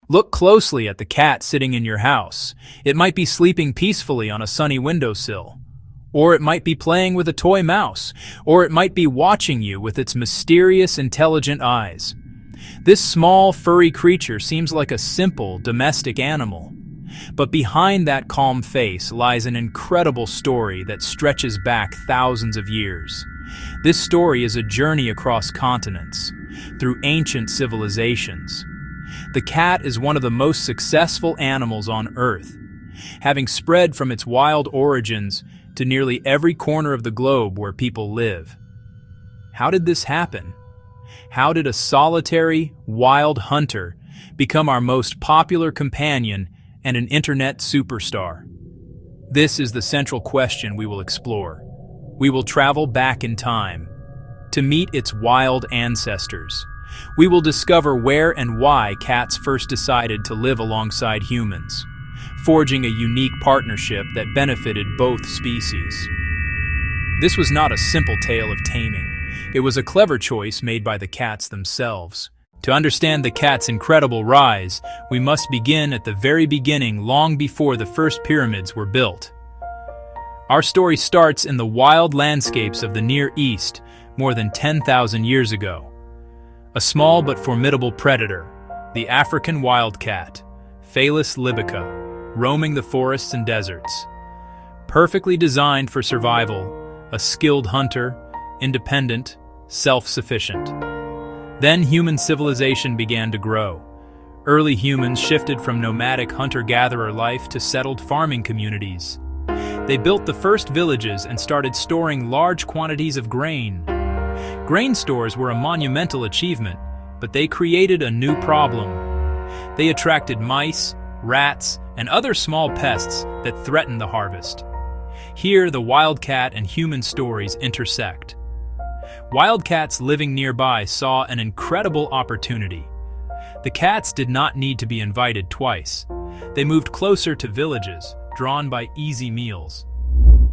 Look closely at the cat sitting in your house. It might be sleeping peacefully on a sunny windowsill. Or it might be playing with a toy mouse. Or it might be watching you with its mysterious, intelligent eyes. This small, furry creature seems like a simple, domestic animal. But behind that calm face lies an incredible story that stretches back thousands of years. This story is a journey across continents, through ancient civilizations. The cat is one of the most successful animals on Earth, having spread from its wild origins to nearly every corner of the globe where people live. How did this happen? How did a solitary, wild hunter become our most popular companion and an internet superstar? This is the central question we will explore. We will travel back in time to meet its wild ancestors. We will discover where and why cats first decided to live alongside humans, forging a unique partnership that benefited both species. This was not a simple tale of taming. It was a clever choice made by the cats themselves. To understand the cat's incredible rise, we must begin at the very beginning, long before the first pyramids were built. Our story starts in the wild landscapes of the Near East, more than 10,000 years ago. A small but formidable predator, the African wildcat, Felis libica, roaming the forests and deserts. Perfectly designed for survival, a skilled hunter, independent, self-sufficient. Then human civilization began to grow. Early humans shifted from nomadic hunter-gatherer life to settled farming communities. They built the first villages and started storing large quantities of grain. Grain stores were a monumental achievement, but they created a new problem. They attracted mice, rats, and other small pests that threatened the harvest. Here, the wildcat and human stories intersect. Wildcats living nearby saw an incredible opportunity. The cats did not need to be invited twice. They moved closer to villages, drawn by easy meals.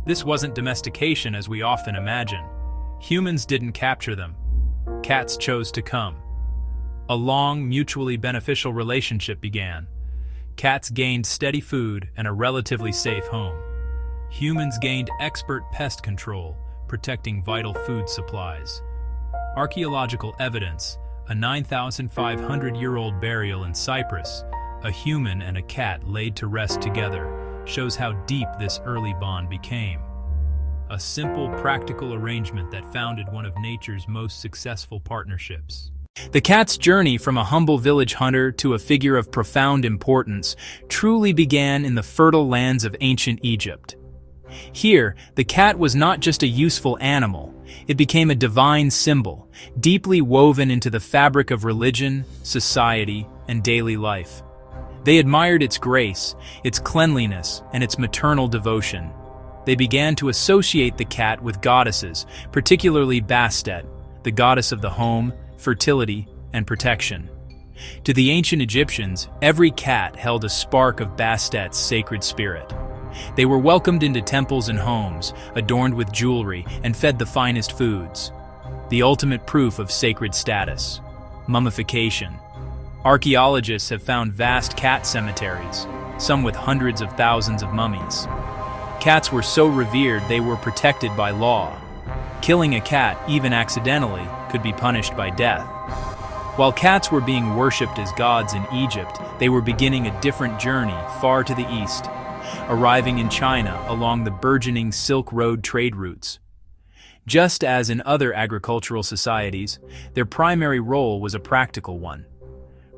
This wasn't domestication as we often imagine. Humans didn't capture them. Cats chose to come. A long, mutually beneficial relationship began. Cats gained steady food and a relatively safe home. Humans gained expert pest control, protecting vital food supplies. Archaeological evidence, a 9,500-year-old burial in Cyprus, a human and a cat laid to rest together, shows how deep this early bond became. A simple, practical arrangement that founded one of nature's most successful partnerships. The cat's journey from a humble village hunter to a figure of profound importance truly began in the fertile lands of ancient Egypt. Here, the cat was not just a useful animal, it became a divine symbol, deeply woven into the fabric of religion, society, and daily life. They admired its grace, its cleanliness, and its maternal devotion. They began to associate the cat with goddesses, particularly Bastet, the goddess of the home, fertility, and protection. To the ancient Egyptians, every cat held a spark of Bastet's sacred spirit. They were welcomed into temples and homes, adorned with jewelry, and fed the finest foods. The ultimate proof of sacred status. Mummification. Archaeologists have found vast cat cemeteries, some with hundreds of thousands of mummies. Cats were so revered they were protected by law. Killing a cat, even accidentally, could be punished by death. While cats were being worshipped as gods in Egypt, they were beginning a different journey far to the east, arriving in China along the burgeoning Silk Road trade routes. Just as in other agricultural societies, their primary role was a practical one,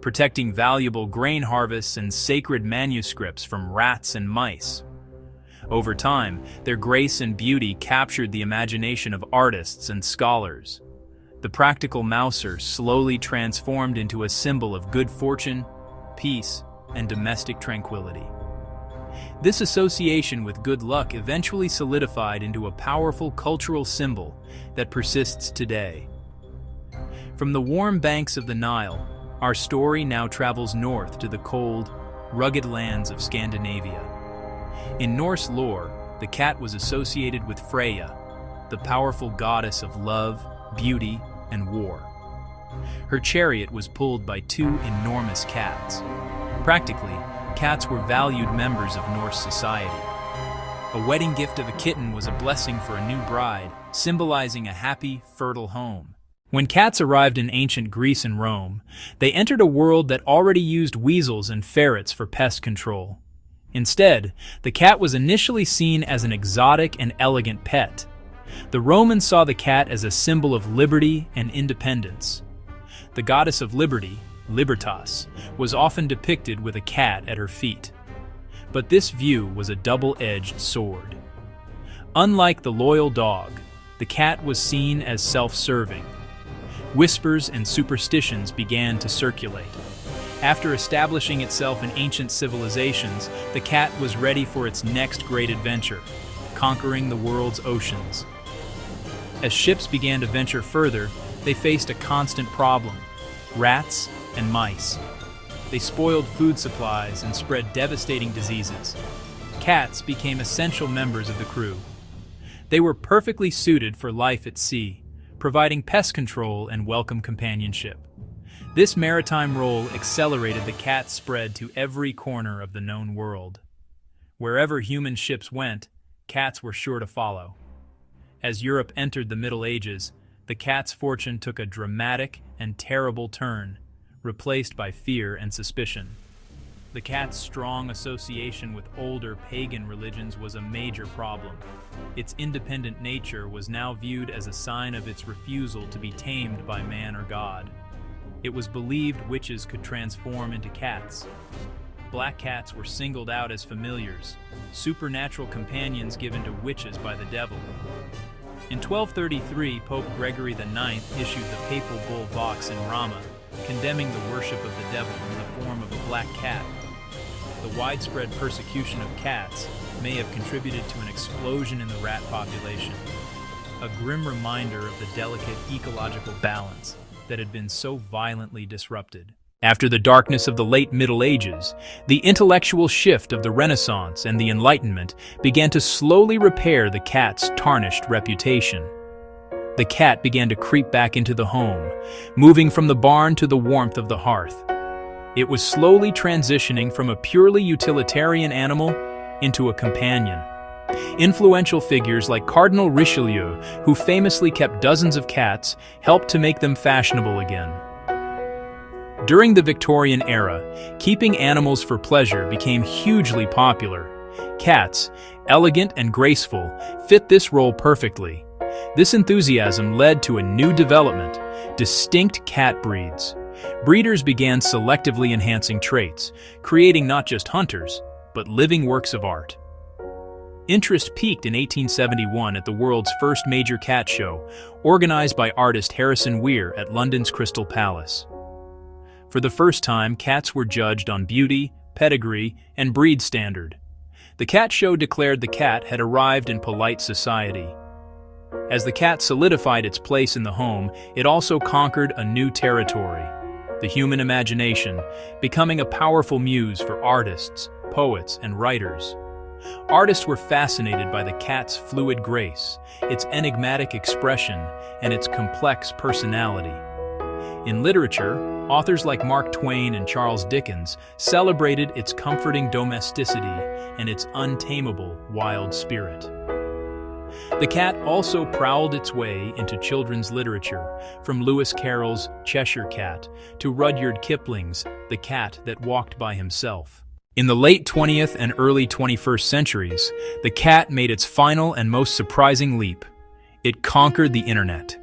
protecting valuable grain harvests and sacred manuscripts from rats and mice. Over time, their grace and beauty captured the imagination of artists and scholars. The practical mouser slowly transformed into a symbol of good fortune, peace, and domestic tranquility. This association with good luck eventually solidified into a powerful cultural symbol that persists today. From the warm banks of the Nile, our story now travels north to the cold, rugged lands of Scandinavia. In Norse lore, the cat was associated with Freya, the powerful goddess of love, beauty, and war. Her chariot was pulled by two enormous cats. Practically, cats were valued members of Norse society. A wedding gift of a kitten was a blessing for a new bride, symbolizing a happy, fertile home. When cats arrived in ancient Greece and Rome, they entered a world that already used weasels and ferrets for pest control. Instead, the cat was initially seen as an exotic and elegant pet. The Romans saw the cat as a symbol of liberty and independence. The goddess of liberty, Libertas, was often depicted with a cat at her feet. But this view was a double-edged sword. Unlike the loyal dog, the cat was seen as self-serving. Whispers and superstitions began to circulate. After establishing itself in ancient civilizations, the cat was ready for its next great adventure, conquering the world's oceans. As ships began to venture further, they faced a constant problem: rats and mice. They spoiled food supplies and spread devastating diseases. Cats became essential members of the crew. They were perfectly suited for life at sea, providing pest control and welcome companionship. This maritime role accelerated the cat's spread to every corner of the known world. Wherever human ships went, cats were sure to follow. As Europe entered the Middle Ages, the cat's fortune took a dramatic and terrible turn, replaced by fear and suspicion. The cat's strong association with older pagan religions was a major problem. Its independent nature was now viewed as a sign of its refusal to be tamed by man or God. It was believed witches could transform into cats. Black cats were singled out as familiars, supernatural companions given to witches by the devil. In 1233, Pope Gregory IX issued the papal bull Vox in Rama, condemning the worship of the devil in the form of a black cat. The widespread persecution of cats may have contributed to an explosion in the rat population, a grim reminder of the delicate ecological balance that had been so violently disrupted. After the darkness of the late Middle Ages, the intellectual shift of the Renaissance and the Enlightenment began to slowly repair the cat's tarnished reputation. The cat began to creep back into the home, moving from the barn to the warmth of the hearth. It was slowly transitioning from a purely utilitarian animal into a companion. Influential figures like Cardinal Richelieu, who famously kept dozens of cats, helped to make them fashionable again. During the Victorian era, keeping animals for pleasure became hugely popular. Cats, elegant and graceful, fit this role perfectly. This enthusiasm led to a new development: distinct cat breeds. Breeders began selectively enhancing traits, creating not just hunters, but living works of art. Interest peaked in 1871 at the world's first major cat show, organized by artist Harrison Weir at London's Crystal Palace. For the first time, cats were judged on beauty, pedigree, and breed standard. The cat show declared the cat had arrived in polite society. As the cat solidified its place in the home, it also conquered a new territory: the human imagination, becoming a powerful muse for artists, poets, and writers. Artists were fascinated by the cat's fluid grace, its enigmatic expression, and its complex personality. In literature, authors like Mark Twain and Charles Dickens celebrated its comforting domesticity and its untamable wild spirit. The cat also prowled its way into children's literature, from Lewis Carroll's Cheshire Cat to Rudyard Kipling's The Cat That Walked by Himself. In the late 20th and early 21st centuries, the cat made its final and most surprising leap. It conquered the internet.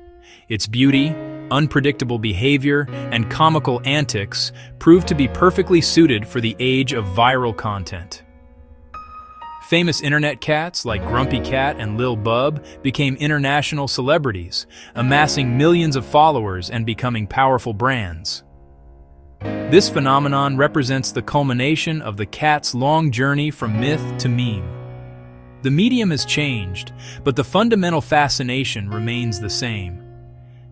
Its beauty, unpredictable behavior, and comical antics proved to be perfectly suited for the age of viral content. Famous internet cats like Grumpy Cat and Lil Bub became international celebrities, amassing millions of followers and becoming powerful brands. This phenomenon represents the culmination of the cat's long journey from myth to meme. The medium has changed, but the fundamental fascination remains the same.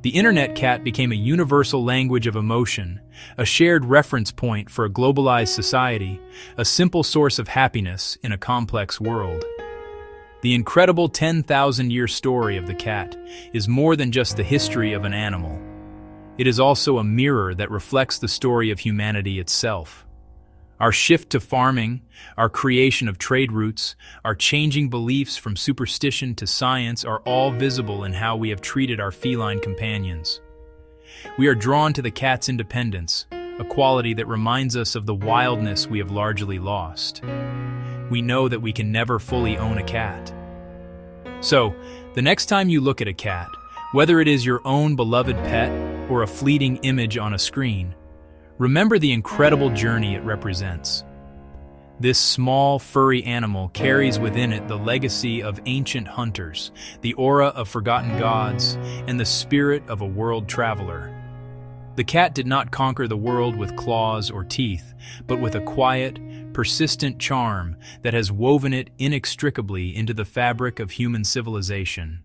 The internet cat became a universal language of emotion, a shared reference point for a globalized society, a simple source of happiness in a complex world. The incredible 10,000-year story of the cat is more than just the history of an animal. It is also a mirror that reflects the story of humanity itself. Our shift to farming, our creation of trade routes, our changing beliefs from superstition to science are all visible in how we have treated our feline companions. We are drawn to the cat's independence, a quality that reminds us of the wildness we have largely lost. We know that we can never fully own a cat. So, the next time you look at a cat, whether it is your own beloved pet or a fleeting image on a screen, remember the incredible journey it represents. This small, furry animal carries within it the legacy of ancient hunters, the aura of forgotten gods, and the spirit of a world traveler. The cat did not conquer the world with claws or teeth, but with a quiet, persistent charm that has woven it inextricably into the fabric of human civilization.